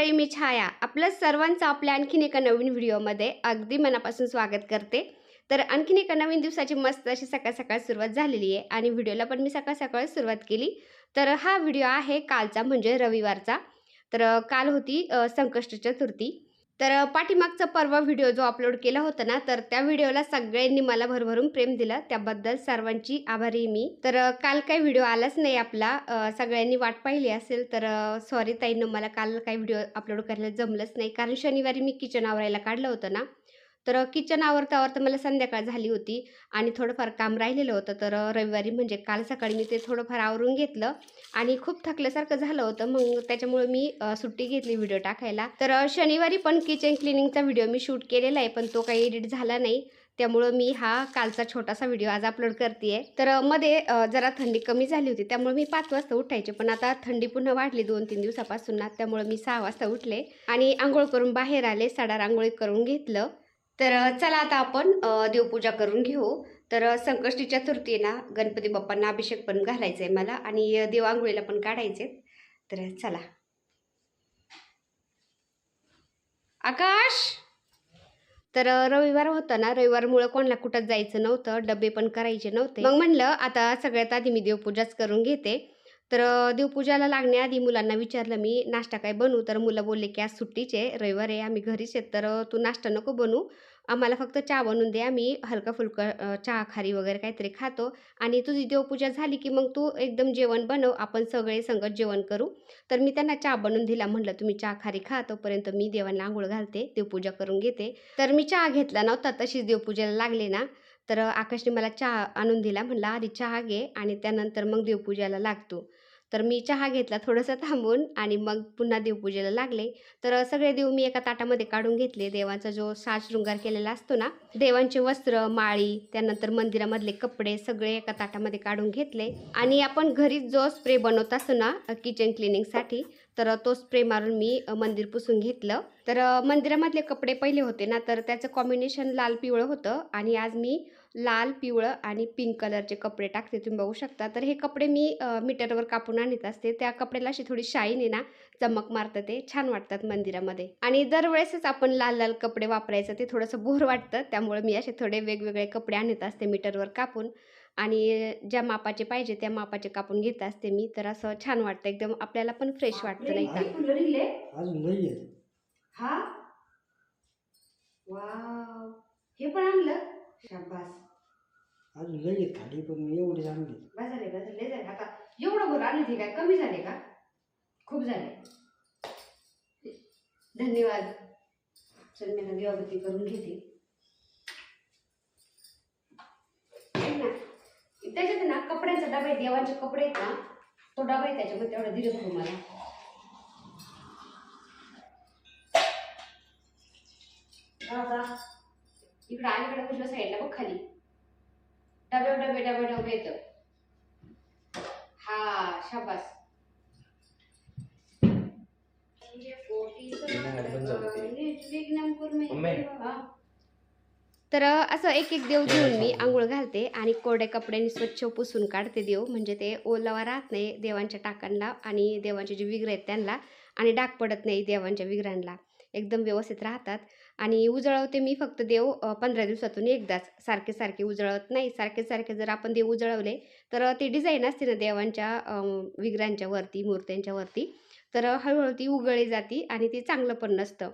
मंडळी, मी छाया आपलं सर्वांचं आपल्या आणखीन एका नवीन व्हिडिओमध्ये अगदी मनापासून स्वागत करते। तर आणखीन एका नवीन दिवसाची मस्त अशी सकाळ सकाळ सुरुवात झालेली आहे आणि व्हिडिओला पण मी सकाळ सकाळ सुरुवात केली। तर हा व्हिडिओ आहे कालचा म्हणजे रविवारचा। तर काल होती संकष्ट चतुर्थी। तर पाठीमागचा परवा व्हिडिओ जो अपलोड केला होता ना, तर त्या व्हिडिओला सगळ्यांनी मला भरभरून प्रेम दिलं, त्याबद्दल सर्वांची आभारी आहे मी। तर काल काही व्हिडिओ आलाच नाही आपला, सगळ्यांनी वाट पाहिली असेल तर सॉरी ताईंनो, मला काल काही व्हिडिओ अपलोड करायला जमलंच नाही, कारण शनिवारी मी किचन आवरायला काढलं होतं ना। तर किचन आवरता आवरता मला संध्याकाळ झाली होती आणि थोडंफार काम राहिलेलं होतं। तर रविवारी म्हणजे काल सकाळी मी ते थोडंफार आवरून घेतलं आणि खूप थकल्यासारखं झालं होतं, मग त्याच्यामुळे मी सुट्टी घेतली व्हिडिओ टाकायला। तर शनिवारी पण किचन क्लिनिंगचा व्हिडिओ मी शूट केलेला आहे, पण तो काही एडिट झाला नाही, त्यामुळे मी हा कालचा छोटासा व्हिडिओ आज अपलोड करते। तर मध्ये जरा थंडी कमी झाली होती, त्यामुळे मी 5 वाजता उठायचे, पण आता थंडी पुन्हा वाढली 2-3 दिवसापासून ना, त्यामुळे मी 6 वाजता उठले आणि अंघोळ करून बाहेर आले, साडा रांगोळी करून घेतलं। तर चला आता आपण देवपूजा करून घेऊ। तर संकष्टी चतुर्थी आहे ना, गणपती बाप्पांना अभिषेक पण घालायचा आहे मला आणि देव आंघोळीला पण काढायचे। तर चला। आकाश, तर रविवार होता ना, रविवारमुळे कोणाला कुठं जायचं नव्हतं, डबे पण करायचे नव्हते, मग म्हणलं आता सगळ्यात आधी मी देवपूजाच करून घेते। तर देवपूजाला लागण्याआधी मुलांना विचारलं मी, नाश्ता काय बनवू? तर मुलं बोलले की आज सुट्टीचे, रविवार आहे, आम्ही घरीच आहेत, तर तू नाश्ता नको बनवू, आम्हाला फक्त चहा बनवून दे, आम्ही हलका फुलका चहा खारी वगैरे काहीतरी खातो आणि तुझी देवपूजा झाली की मग तू एकदम जेवण बनव, आपण सगळे संगत जेवण करू। तर मी त्यांना चहा बनवून दिला, म्हटलं तुम्ही चहा खारी खा, तोपर्यंत मी देवांना आंघोळ घालते, देवपूजा करून घेते। तर मी चहा घेतला नव्हता, तशीच देवपूजेला लागले ना, तर आकाशने मला चहा आणून दिला, म्हणला आधी चहा घे आणि त्यानंतर मग देवपूजेला लागतो। तर मी चहा घेतला थोडंसं थांबून आणि मग पुन्हा देवपूजेला लागले। तर सगळे देव मी एका ताटामध्ये काढून घेतले, देवांचा जो साज शृंगार केलेला असतो ना, देवांचे वस्त्र, माळी, त्यानंतर मंदिरामधले कपडे सगळे एका ताटामध्ये काढून घेतले आणि आपण घरीच जो स्प्रे बनवत असतो ना किचन क्लिनिंगसाठी, तर तो स्प्रे मारून मी मंदिर पुसून घेतलं। तर मंदिरामधले कपडे पहिले होते ना, तर त्याचं कॉम्बिनेशन लाल पिवळं होतं आणि आज मी लाल, पिवळं आणि पिंक कलरचे कपडे टाकते, तुम्ही बघू शकता। तर हे कपडे मी मीटरवर कापून आणत असते, त्या कपड्याला अशी थोडी शाईन आहे ना, चमक मारतं, ते छान वाटतात मंदिरामध्ये। आणि दरवेळेसच आपण लाल लाल कपडे वापरायचं ते थोडंसं बोर वाटतं, त्यामुळे मी असे थोडे वेगवेगळे कपडे आणत असते मीटरवर कापून आणि ज्या मापाचे पाहिजे त्या मापाचे कापून घेत असते मी। तर असं छान वाटतं, एकदम आपल्याला पण फ्रेश वाटतं, नाही का? अजून नाही आहे। हा, वाव, हे पण आणलं, शाबास। अजून नाही आहेत खाली, पण एवढे आणले। बाजारे बाजारे झाले आता, एवढं भर आणले ते काय कमी झाले का? खूप झाले, धन्यवाद। चल मी आता दिवाबत्ती करून घेते। त्याच्यात ना कपड्यांचा डबा आहे, देवांचे कपडे आहेत ना, तो डबा आहे त्याच्यामध्ये, तेवढं दिलं बघू मला। इकडे अलीकडे उजव्या साईडला बघ खाली डबे डबे डबे डबे येतं। हा, शाबास। तर असं एक एक देव घेऊन मी आंघोळ घालते आणि कोरड्या कपड्यांनी स्वच्छ पुसून काढते देव, म्हणजे ते ओलावा राहत नाही देवांच्या टाकांना आणि देवांचे जे विग्रह आहेत त्यांना, आणि डाग पडत नाही देवांच्या विग्रहांना, एकदम व्यवस्थित राहतात। आणि उजळवते मी फक्त देव 15 दिवसातून एकदाच, सारखे सारखे उजळवत नाही। सारखे सारखे जर आपण देव उजळवले तर ती डिझाईन असते ना देवांच्या विग्रहांच्या वरती, मूर्त्यांच्या वरती, तर हळूहळू ती उगळली जाती आणि ते चांगलं पण नसतं,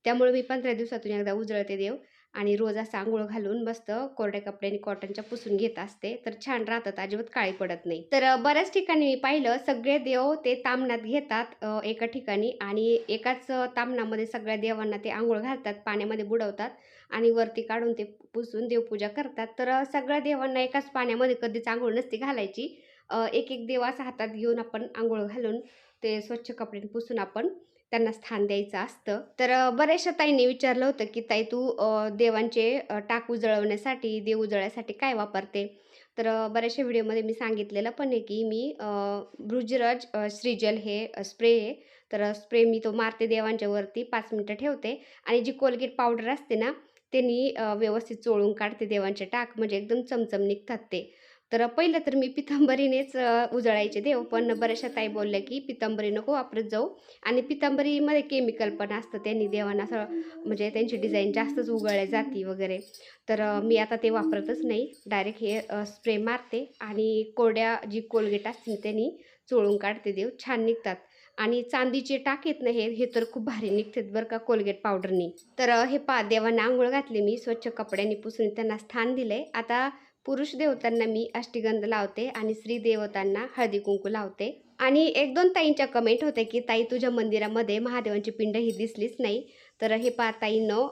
त्यामुळे मी 15 दिवसातून एकदा उजळते देव आणि रोज असं आंघोळ घालून मस्त कोरड्या कपड्यांनी कॉटनच्या पुसून घेत असते, तर छान राहतात, अजिबात काळी पडत नाही। तर बऱ्याच ठिकाणी मी पाहिलं सगळे देव ते तामणात घेतात एका ठिकाणी आणि एकाच तामणामध्ये सगळ्या देवांना ते आंघोळ घालतात, पाण्यामध्ये बुडवतात आणि वरती काढून ते पुसून देवपूजा करतात। तर सगळ्या देवांना एकाच पाण्यामध्ये कधीच आंघोळ नसते घालायची, एक एक देव असा हातात घेऊन आपण आंघोळ घालून ते स्वच्छ कपड्यांनी पुसून आपण त्यांना स्थान द्यायचं असतं। तर बऱ्याचशा ताईंनी विचारलं होतं की ताई तू देवांचे टाक उजळवण्यासाठी, देव उजळण्यासाठी काय वापरते? तर बऱ्याचशा व्हिडिओमध्ये मी सांगितलेलं पण आहे की मी बृजराज श्रीजल हे स्प्रे आहे, तर स्प्रे मी तो मारते देवांच्या वरती, 5 मिनटं ठेवते आणि जी कोलगेट पावडर असते ना त्यांनी व्यवस्थित चोळून काढते देवांचे टाक, म्हणजे एकदम चमचम निघतात ते। तर पहिलं तर मी पितांबरीनेच उजळायचे देव, पण बऱ्याचशा ताई बोलल्या की पितांबरी नको वापरत जाऊ आणि पितांबरीमध्ये केमिकल पण असतं, त्यांनी देवांना असं म्हणजे त्यांची डिझाईन जास्तच उगळल्या जाती वगैरे. तर मी आता ते वापरतच नाही, डायरेक्ट हे स्प्रे मारते आणि कोरड्या जी कोलगेट असतील त्यांनी चोळून काढते देव, छान निघतात. आणि चांदीचे टाक आहेत ना हे तर खूप भारी निघतात बरं का कोलगेट पावडरनी. तर हे पहा देवांना आंघोळ घातली मी, स्वच्छ कपड्यांनी पुसून त्यांना स्थान दिलंय. आता पुरुष देवतांना मी अष्टगंध लावते आणि स्त्री देवतांना हळदी कुंकू लावते. आणि 1-2 ताईंच्या कमेंट होत्या की ताई तुझ्या मंदिरामध्ये महादेवांची पिंड ही दिसलीच नाही. तर हे पहा ताईंनो,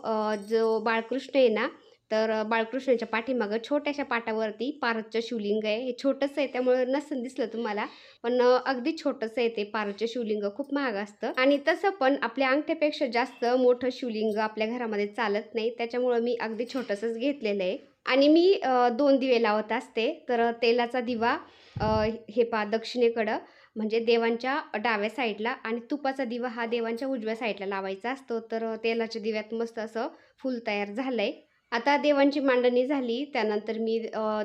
जो बाळकृष्ण आहे ना, तर बाळकृष्णाच्या पाठीमागं छोट्याशा पाटावरती पारदचं शिवलिंग आहे. हे छोटंसं आहे त्यामुळे नसेल दिसलं तुम्हाला, पण अगदी छोटंसं आहे ते पारदचं शिवलिंग, खूप महाग असतं. आणि तसं पण आपल्या अंगठ्यापेक्षा जास्त मोठं शिवलिंग आपल्या घरामध्ये चालत नाही, त्याच्यामुळं मी अगदी छोटंसंच घेतलेलं आहे. आणि मी 2 दिवे लावत असते. तर तेलाचा दिवा अ, हे पहा दक्षिणेकडं म्हणजे देवांच्या डाव्या साईडला आणि तुपाचा दिवा हा देवांच्या उजव्या साईडला लावायचा असतो. तर तेलाच्या दिव्यात मस्त असं फूल तयार झालंय. आता देवांची मांडणी झाली, त्यानंतर मी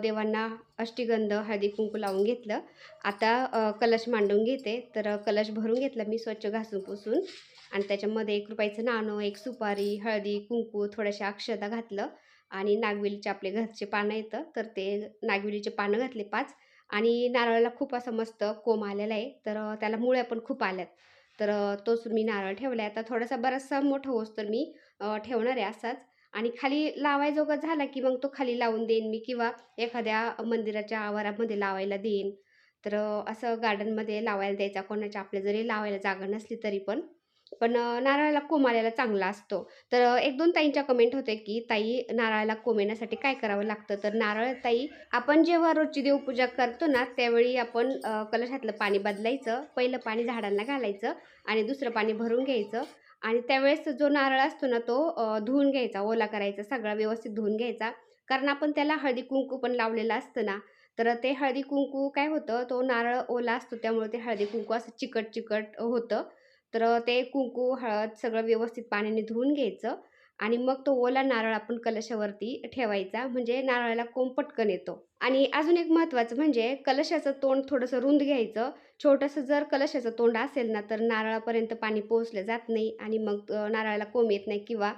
देवांना अष्टगंध, हळदी-कुंकू लावून घेतलं. आता कलश मांडून घेते. तर कलश भरून घेतला मी स्वच्छ घासून-पुसून आणि त्याच्यामध्ये ₹1 नाणं, 1 सुपारी, हळदी, कुंकू, थोड्याशा अक्षता घातलं आणि नागवेलीचे आपले घरचे पानं येतं, तर ते नागवेलीचे पानं घातले 5 आणि नारळाला खूप असा मस्त कोम आलेला आहे. तर त्याला मुळ्या पण खूप आल्यात. तर तोच मी नारळ ठेवला आहे. आता थोडासा बराचसा मोठा होस तर मी ठेवणार आहे असाच आणि खाली लावायजोगा झाला की मग तो खाली लावून देईन मी किंवा एखाद्या मंदिराच्या आवारामध्ये लावायला देईन. तर असं गार्डनमध्ये लावायला द्यायचा कोणाच्या, आपल्या जरी लावायला जागा नसली तरी पण. पण नारळाला कोम आलेला चांगला असतो. तर 1-2 ताईंच्या कमेंट होते की "ताई नारळाला कोम येण्यासाठी काय करावं लागतं?" तर नारळ ताई, आपण जेव्हा रोजची देवपूजा करतो ना, त्यावेळी आपण कलशातलं पाणी बदलायचं. पहिलं पाणी झाडांना घालायचं आणि दुसरं पाणी भरून घ्यायचं आणि त्यावेळेस जो नारळ असतो ना, तो धुवून घ्यायचा, ओला करायचा, सगळा व्यवस्थित धुवून घ्यायचा. कारण आपण त्याला हळदी-कुंकू पण लावलेलं असतं ना, तर ते हळदी-कुंकू काय होतं, तो नारळ ओला असतो त्यामुळे ते हळदी-कुंकू असं चिकट-चिकट होतं. तर ते कुंकू, हळद सगळं व्यवस्थित पाण्याने धुवून घ्यायचं आणि मग तो ओला नारळ आपण कलशावरती ठेवायचा, म्हणजे नारळाला कोंब पटकन येतो. आणि अजून एक महत्त्वाचं म्हणजे कलशाचं तोंड थोडंसं रुंद घ्यायचं. छोटंसं जर कलशाचं तोंड असेल ना, तर नारळापर्यंत पाणी पोहोचलं जात नाही आणि मग नारळाला कोंब येत नाही किंवा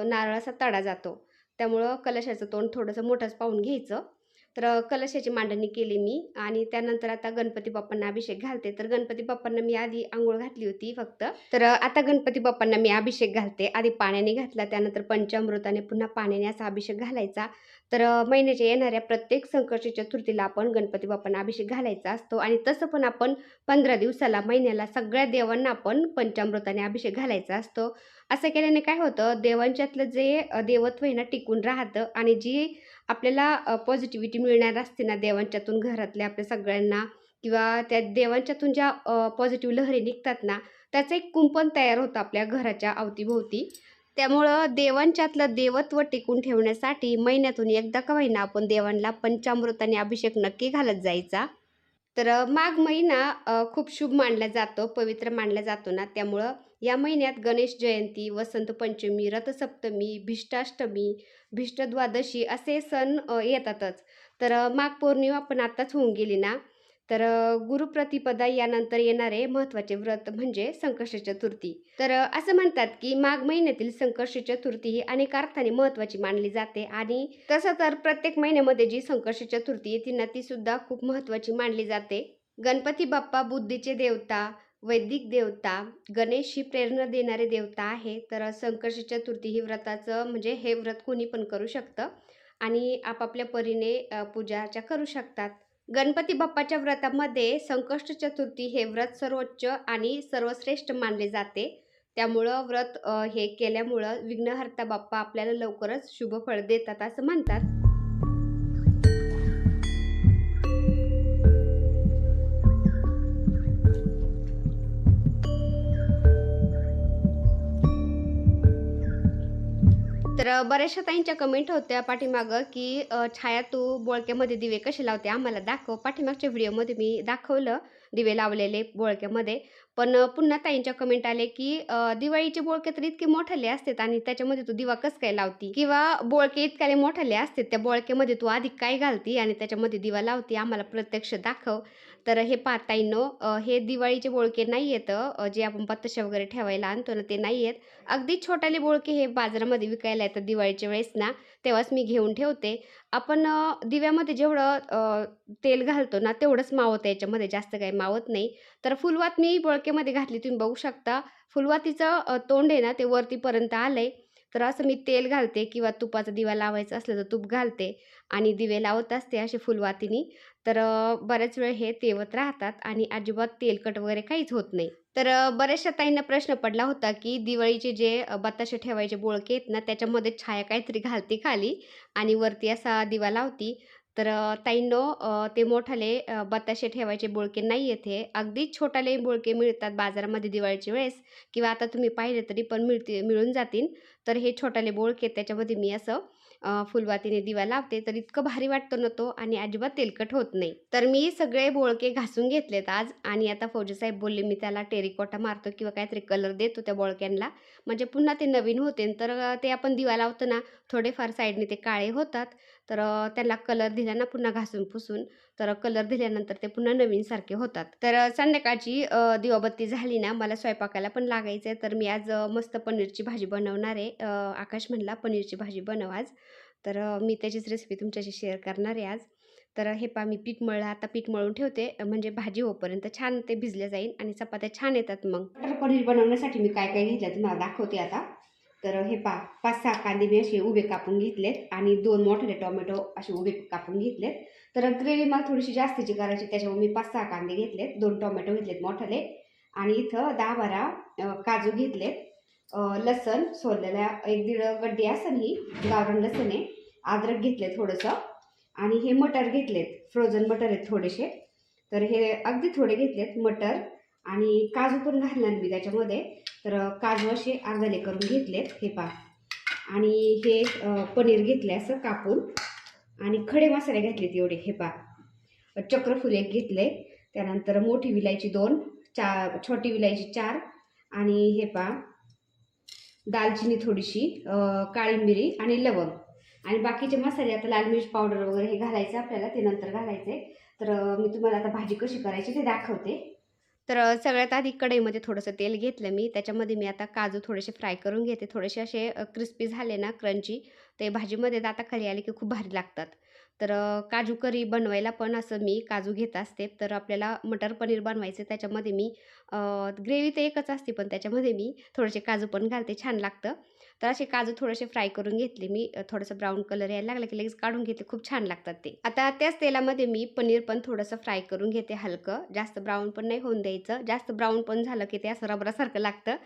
नारळ असा तडा जातो. त्यामुळं कलशाचं तोंड थोडंसं मोठंच पाहून घ्यायचं. तर कलशाची मांडणी केली मी आणि त्यानंतर आता गणपती बाप्पांना अभिषेक घालते. तर गणपती बाप्पांना मी आधी अंघोळ घातली होती फक्त. तर आता गणपती बाप्पांना मी अभिषेक घालते. आधी पाण्याने घातला, त्यानंतर पंचामृताने पुन्हा पाण्याने असा अभिषेक घालायचा. तर महिन्याच्या येणाऱ्या प्रत्येक संकष्टी चतुर्थीला आपण गणपती बाप्पांना अभिषेक घालायचा असतो आणि तसं पण आपण 15 दिवसाला, महिन्याला सगळ्या देवांना आपण पंचामृताने अभिषेक घालायचा असतो. असं केल्याने काय होतं, देवांच्यातलं जे देवत्व आहे ना टिकून राहतं आणि जी आपल्याला पॉझिटिव्हिटी मिळणार असते ना देवांच्यातून घरातल्या आपल्या सगळ्यांना किंवा त्या देवांच्यातून ज्या पॉझिटिव्ह लहरी निघतात ना, त्याचं एक कुंपण तयार होतं आपल्या घराच्या अवतीभोवती. त्यामुळं देवांच्यातलं देवत्व टिकून ठेवण्यासाठी महिन्यातून एकदा का होईना आपण देवांना पंचामृताने अभिषेक नक्की घालत जायचा. तर माघ महिना खूप शुभ मानला जातो, पवित्र मानला जातो ना, त्यामुळं या महिन्यात गणेश जयंती, वसंत पंचमी, रथसप्तमी, भीष्टाष्टमी, भीष्टद्वादशी असे सण येतातच. तर माघ पौर्णिमा पण आत्ताच होऊन गेली ना, तर गुरुप्रतिपदा यानंतर येणारे महत्त्वाचे व्रत म्हणजे संकष्टी चतुर्थी. तर असं म्हणतात की माघ महिन्यातील संकष्टी चतुर्थी ही अनेक अर्थाने महत्त्वाची मानली जाते आणि तसं तर प्रत्येक महिन्यामध्ये जी संकष्टी चतुर्थी येते ना, ती सुद्धा खूप महत्त्वाची मानली जाते. गणपती बाप्पा बुद्धीचे देवता, वैदिक देवता, गणेश ही प्रेरणा देणारे देवता आहे. तर संकष्टी चतुर्थी ही व्रताचं म्हणजे हे व्रत कोणी पण करू शकतं आणि आपापल्या परीने पूजा अर्चा करू शकतात. गणपती बाप्पाच्या व्रतामध्ये संकष्ट चतुर्थी हे व्रत सर्वोच्च आणि सर्वश्रेष्ठ मानले जाते. त्यामुळं व्रत हे केल्यामुळं विघ्नहर्ता बाप्पा आपल्याला लवकरच शुभ फळ देतात असं म्हणतात. तर बऱ्याचशा ताईंच्या कमेंट होत्या पाठीमागं, की "छाया तू बोळक्यामध्ये दिवे कसे लावते आम्हाला दाखव." पाठीमागच्या व्हिडिओमध्ये मी दाखवलं. दिवे लावलेले बोळक्यामध्ये. पण पुन्हा ताईंच्या कमेंट आले, की "दिवाळीचे बोळके तर इतके मोठाले असतात आणि त्याच्यामध्ये तू दिवा कसं काय लावती? किंवा बोळके इतकाले मोठाले असतात, त्या बोळक्यामध्ये तू आधी काय घालती आणि त्याच्यामध्ये दिवा लावती? आम्हाला प्रत्यक्ष दाखव." तर हे पहा ताईंनो, हे दिवाळीचे बोळके नाही आहेत, जे आपण पताशे वगैरे ठेवायला आणतो ना, ते नाही आहेत. अगदी छोटाले बोळके हे बाजारामध्ये विकायला येतात दिवाळीच्या वेळेस ना, तेव्हाच मी घेऊन ठेवते. आपण दिव्यामध्ये जेवढं तेल घालतो ना, तेवढंच मावतं याच्यामध्ये, जास्त काही मावत नाही. तर फुलवात मी बोळक्यामध्ये घातली, तुम्ही बघू शकता. फुलवातीचं तोंड आहे ना, ते वरतीपर्यंत आलंय. तर असं मी तेल घालते किंवा तुपाचा दिवा लावायचा असला तर तूप घालते आणि दिवे लावत असते असे फुलवातीनी. तर बऱ्याच वेळ हे तेवत राहतात आणि अजिबात तेलकट वगैरे काहीच होत नाही. तर बऱ्याचशा ताईंना प्रश्न पडला होता, की दिवाळीचे जे बताशे ठेवायचे बोळके आहेत ना, त्याच्यामध्ये छाया काहीतरी घालते खाली आणि वरती असा दिवा लावती. तर ताईंनो, ते मोठाले बताशे ठेवायचे बोळके नाही आहेत हे. अगदी छोटाले बोळके मिळतात बाजारामध्ये दिवाळीच्या वेळेस किंवा आता तुम्ही पाहिले तरी पण मिळून जातील. तर हे छोटाले बोळके त्याच्यामध्ये मी असं फुलवातीने दिवा लावते, तर इतकं भारी वाटतो ना तो आणि अजिबात तेलकट होत नाही. तर मी सगळे बोळके घासून घेतलेत आज आणि आता फौजीसाहेब बोलले, "मी त्याला टेरिकॉटा मारतो किंवा काहीतरी कलर देतो त्या बोळक्यांना, म्हणजे पुन्हा ते नवीन होतील." तर ते आपण दिवा लावतो ना, थोडेफार साईडने ते काळे होतात. तर त्याला कलर दिला ना पुन्हा घासून-पुसून, तर कलर दिल्यानंतर ते पुन्हा नवीनसारखे होतात. तर संध्याकाळची दिवाबत्ती झाली ना, मला स्वयंपाकाला पण लागायचं आहे. तर मी आज मस्त पनीरची भाजी बनवणार आहे. आकाश म्हणला, "पनीरची भाजी बनव आज." तर मी त्याचीच रेसिपी तुमच्याशी शेअर करणार आहे आज. तर हे पहा, मी पीठ मळलं. आता पीठ मळून ठेवते, म्हणजे भाजी होईपर्यंत छान ते भिजल्या जाईल आणि चपात्या छान येतात मग. मटर पनीर बनवण्यासाठी मी काय-काय घेतलं तुम्हाला दाखवते आता. तर हे पहा, 5-6 कांदे मी असे उभे कापून घेतलेत आणि 2 मोठे टोमॅटो असे उभे कापून घेतलेत. तर ग्रेव्ही मला थोडीशी जास्तीची करायची, त्याच्यामुळे मी 5-6 कांदे घेतलेत, 2 टोमॅटो घेतलेत मोठाले आणि इथं 10-12 काजू घेतलेत. लसूण सोललेला 1-1.5 गड्डी असेल ही, गावरान लसूण आहे. अद्रक घेतले थोडंसं आणि हे मटर घेतलेत, फ्रोझन मटर आहेत थोडेसे. तर हे अगदी थोडे घेतलेत मटर आणि काजू पण घालणार मी त्याच्यामध्ये. तर काजू असे अर्धाले करून घेतलेत, हे पहा. आणि हे पनीर घेतले असं कापून आणि खडे मसाले घेतलेत एवढे, हे पहा. चक्रफूल एक घेतले, त्यानंतर मोठी विलायची 2, छोटी विलायची 4 आणि हे पहा दालचिनी थोडीशी, काळी मिरी आणि लवंग आणि बाकीचे मसाले आता लाल मिर्च पावडर वगैरे हे घालायचं आपल्याला, ते नंतर घालायचे. तर मी तुम्हाला आता भाजी कशी करायची ते दाखवते. तर सगळ्यात आधी कढईमध्ये थोडंसं तेल घेतलं मी. त्याच्यामध्ये मी आता काजू थोडेसे फ्राय करून घेते. थोडेसे असे क्रिस्पी झाले ना, क्रंची, ते भाजीमध्ये दाताखाली आले की खूप भारी लागतात. तर काजू करी बनवायला पण असं मी काजू घेत असते. तर आपल्याला मटर पनीर बनवायचे, त्याच्यामध्ये मी ग्रेव्ही तर एकच असते, पण त्याच्यामध्ये मी थोडेसे काजू पण घालते, छान लागतं. तर असे काजू थोडेसे फ्राय करून घेतले मी. थोडंसं ब्राऊन कलर यायला लागला की लगेच काढून घेते, खूप छान लागतात ते. आता त्याच तेलामध्ये मी पनीर पण थोडंसं फ्राय करून घेते हलकं. जास्त ब्राऊन पण नाही होऊन द्यायचं. जास्त ब्राऊन पण झालं की ते असं रबरासारखं लागतं.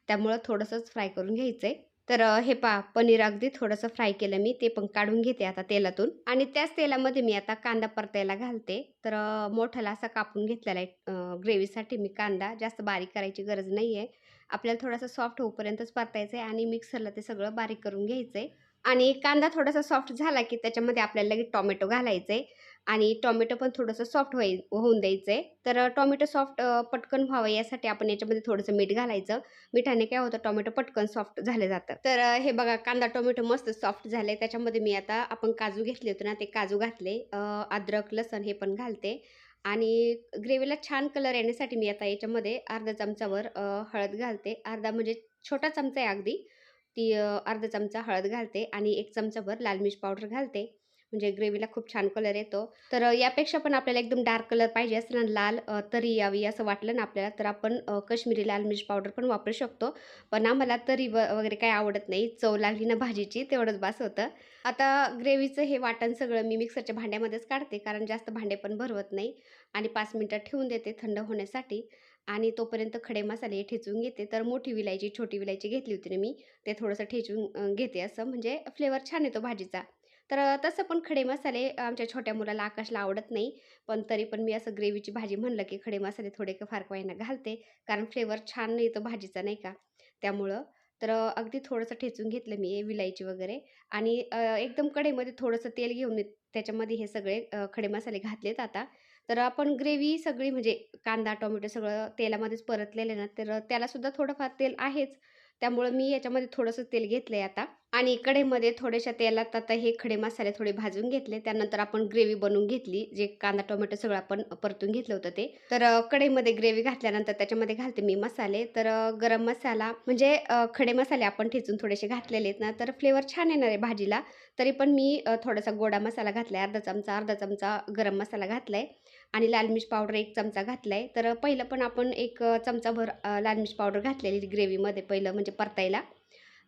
त्यामुळं थोडंसंच फ्राय करून घ्यायचंय. तर हे पहा, पनीर अगदी थोडंसं फ्राय केलं मी, ते पण काढून घेते आता तेलातून आणि त्याच तेलामध्ये मी आता कांदा परतायला घालते. तर मोठाला असा कापून घेतलेला आहे ग्रेव्हीसाठी मी कांदा. जास्त बारीक करायची गरज नाही आहे. आपल्याला थोडासा सॉफ्ट होईपर्यंतच परतायचं आहे आणि मिक्सरला ते सगळं बारीक करून घ्यायचं आहे. आणि कांदा थोडासा सॉफ्ट झाला की त्याच्यामध्ये आपल्याला लगेच टोमॅटो घालायचं आहे आणि टोमॅटो पण थोडंसं सॉफ्ट होऊन द्यायचं आहे. तर टोमॅटो सॉफ्ट पटकन व्हावं यासाठी आपण याच्यामध्ये थोडंसं मीठ घालायचं. मिठाने काय होतं, टोमॅटो पटकन सॉफ्ट झालं जातं. तर हे बघा, कांदा टोमॅटो मस्त सॉफ्ट झाले. त्याच्यामध्ये मी आता आपण काजू घेतले होते ना, ते काजू घातले. अद्रक, लसूण हे पण घालते आणि ग्रेव्हीला छान कलर येण्यासाठी मी आता याच्यामध्ये अर्धा चमचावर हळद घालते. अर्धा म्हणजे छोटा चमचा आहे अगदी. ती अर्धा चमचा हळद घालते आणि 1 चमचाभर लाल मिर्च पावडर घालते. म्हणजे ग्रेव्हीला खूप छान कलर येतो. तर यापेक्षा पण आपल्याला एकदम डार्क कलर पाहिजे असेल ना, लाल तरी यावी असं वाटलं ना आपल्याला, तर आपण काश्मीरी लाल मिर्च पावडर पण वापरू शकतो. पण आम्हाला तरी वगैरे काही आवडत नाही. चव लागली ना भाजीची तेवढंच बास होतं. आता ग्रेव्हीचं हे वाटण सगळं मी मिक्सरच्या भांड्यामध्येच काढते, कारण जास्त भांडे पण भरवत नाही आणि 5 मिनिटं ठेवून देते थंड होण्यासाठी आणि तोपर्यंत खडे मसाले ठेचून घेते. तर मोठी विलायची, छोटी विलायची घेतली होती ना मी, ते थोडंसं ठेचून घेते असं, म्हणजे फ्लेवर छान येतो भाजीचा. तर तसं पण खडे मसाले आमच्या छोट्या मुलाला आकाशला आवडत नाही. पण तरी पण मी असं ग्रेव्हीची भाजी म्हणलं की खडे मसाले थोडे फार का होईना घालते. कारण फ्लेवर छान येतो भाजीचा नाही का, त्यामुळं. तर अगदी थोडंसं ठेचून घेतलं मी विलायची वगैरे आणि एकदम कढईमध्ये थोडंसं तेल घेऊन मी त्याच्यामध्ये हे सगळे खडे मसाले घातलेत आता. तर आपण ग्रेव्ही सगळी म्हणजे कांदा, टोमॅटो सगळं तेलामध्येच परतलेलं आहे ना, तर त्यालासुद्धा थोडंफार तेल आहेच. त्यामुळं मी याच्यामध्ये थोडंसं तेल घेतलंय आता आणि कढईमध्ये थोड्याशा तेलात आता हे खडे मसाले थोडे भाजून घेतले. त्यानंतर आपण ग्रेव्ही बनवून घेतली. जे कांदा, टोमॅटो सगळं आपण परतून घेतलं होतं ते. तर कढईमध्ये ग्रेव्ही घातल्यानंतर त्याच्यामध्ये घालते मी मसाले. तर गरम मसाला म्हणजे खडे मसाले आपण ठेचून थोडेसे घातलेले आहेत ना, तर फ्लेवर छान येणार आहे भाजीला. तरी पण मी थोडासा गोडा मसाला घातलाय, अर्धा चमचा गरम मसाला घातलाय आणि लाल मिर्च पावडर 1 चमचा घातलाय. तर पहिलं पण आपण एक चमचाभर लाल मिर्च पावडर घातलेली ग्रेव्हीमध्ये पहिलं म्हणजे परतायला.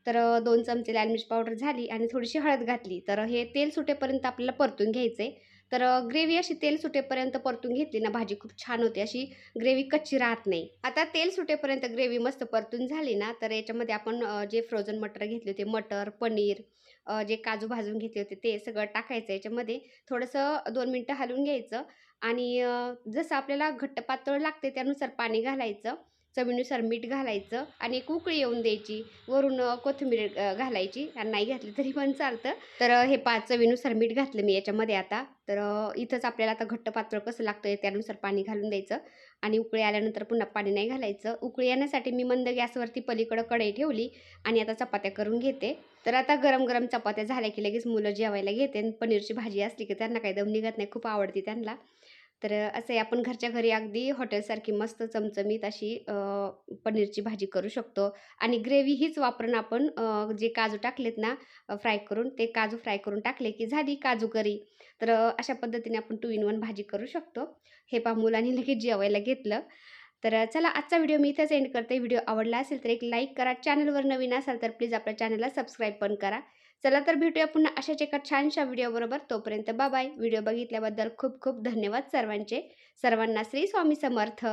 तर 2 चमचे लाल मिर्च पावडर झाली आणि थोडीशी हळद घातली. तर हे तेल सुटेपर्यंत आपल्याला परतून घ्यायचंय. तर ग्रेव्ही अशी तेल सुटेपर्यंत परतून घेतली ना, भाजी खूप छान होते. अशी ग्रेव्ही कच्ची राहत नाही. आता तेल सुटेपर्यंत ग्रेव्ही मस्त परतून झाली ना, तर याच्यामध्ये आपण जे फ्रोझन मटर घेतले होते, मटर, पनीर, जे काजू भाजून घेतले होते ते सगळं टाकायचं याच्यामध्ये. थोडंसं 2 मिनिटं हलवून घ्यायचं आणि जसं आपल्याला घट्ट पातळ लागते त्यानुसार पाणी घालायचं. चवीनुसार मीठ घालायचं आणि एक उकळी येऊन द्यायची. वरून कोथिंबीर घालायची आणि नाही घातली तरी पण चालतं. तर हे चवीनुसार मीठ घातलं मी याच्यामध्ये आता. तर इथंच आपल्याला आता घट्ट पातळ कसं लागतंय त्यानुसार पाणी घालून द्यायचं आणि उकळी आल्यानंतर पुन्हा पाणी नाही घालायचं. उकळी येण्यासाठी मी मंद गॅसवरती पलीकडं कढई ठेवली आणि आता चपात्या करून घेते. तर आता गरम-गरम चपात्या झाल्या की लगेच मुलं जेवायला घेते आणि पनीरची भाजी असली की त्यांना काही दम निघत नाही, खूप आवडते त्यांना. तर असं आहे आपण घरच्या घरी अगदी हॉटेलसारखी मस्त चमचमीत अशी पनीरची भाजी करू शकतो आणि ग्रेव्ही हीच वापरून आपण जे काजू टाकलेत ना फ्राय करून, ते काजू फ्राय करून टाकले की झाली काजू करी. तर अशा पद्धतीने आपण 2 in 1 भाजी करू शकतो. हे पहा मुलांनी लगेच जेवायला घेतलं. तर चला आजचा व्हिडिओ मी इथेच एंड करते. व्हिडिओ आवडला असेल तर एक लाईक करा. चॅनलवर नवीन असाल तर प्लीज आपल्या चॅनलला सबस्क्राईब पण करा. चला तर भेटूया पुन्हा अशाच एका छानशा व्हिडिओबरोबर. तोपर्यंत बाय बाय. व्हिडिओ बघितल्याबद्दल खूप खूप धन्यवाद सर्वांचे. सर्वांना श्री स्वामी समर्थ.